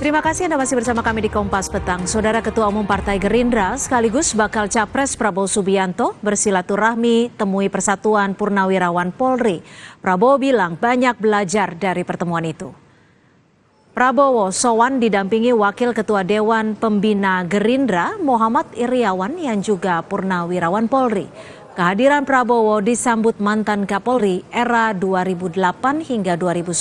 Terima kasih Anda masih bersama kami di Kompas Petang. Saudara Ketua Umum Partai Gerindra sekaligus bakal Capres Prabowo Subianto bersilaturahmi temui Persatuan Purnawirawan Polri. Prabowo bilang banyak belajar dari pertemuan itu. Prabowo sowan didampingi Wakil Ketua Dewan Pembina Gerindra Muhammad Iriawan yang juga Purnawirawan Polri. Kehadiran Prabowo disambut mantan Kapolri era 2008 hingga 2010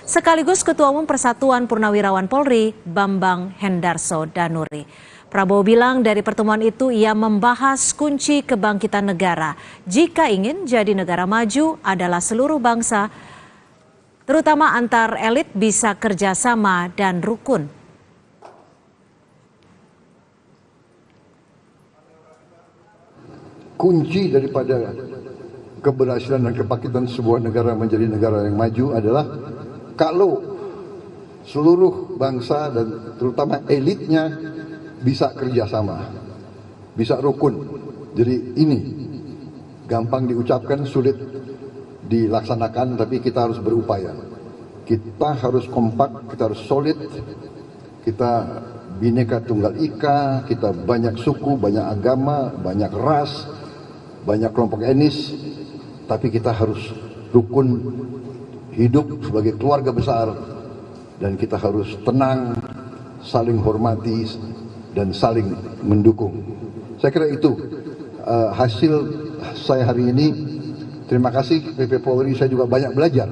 sekaligus Ketua Umum Persatuan Purnawirawan Polri Bambang Hendarso Danuri. Prabowo bilang dari pertemuan itu ia membahas kunci kebangkitan negara. Jika ingin jadi negara maju adalah seluruh bangsa, terutama antar elit bisa kerjasama dan rukun. Kunci daripada keberhasilan dan kebangkitan sebuah negara menjadi negara yang maju adalah kalau seluruh bangsa dan terutama elitnya bisa kerjasama, bisa rukun. Jadi ini gampang diucapkan, sulit dilaksanakan, tapi kita harus berupaya. Kita harus kompak, kita harus solid, kita Bhinneka Tunggal Ika, kita banyak suku, banyak agama, banyak ras, banyak kelompok etnis, tapi kita harus rukun hidup sebagai keluarga besar dan kita harus tenang, saling hormati dan saling mendukung. Saya kira itu hasil saya hari ini. Terima kasih PP Polri, saya juga banyak belajar.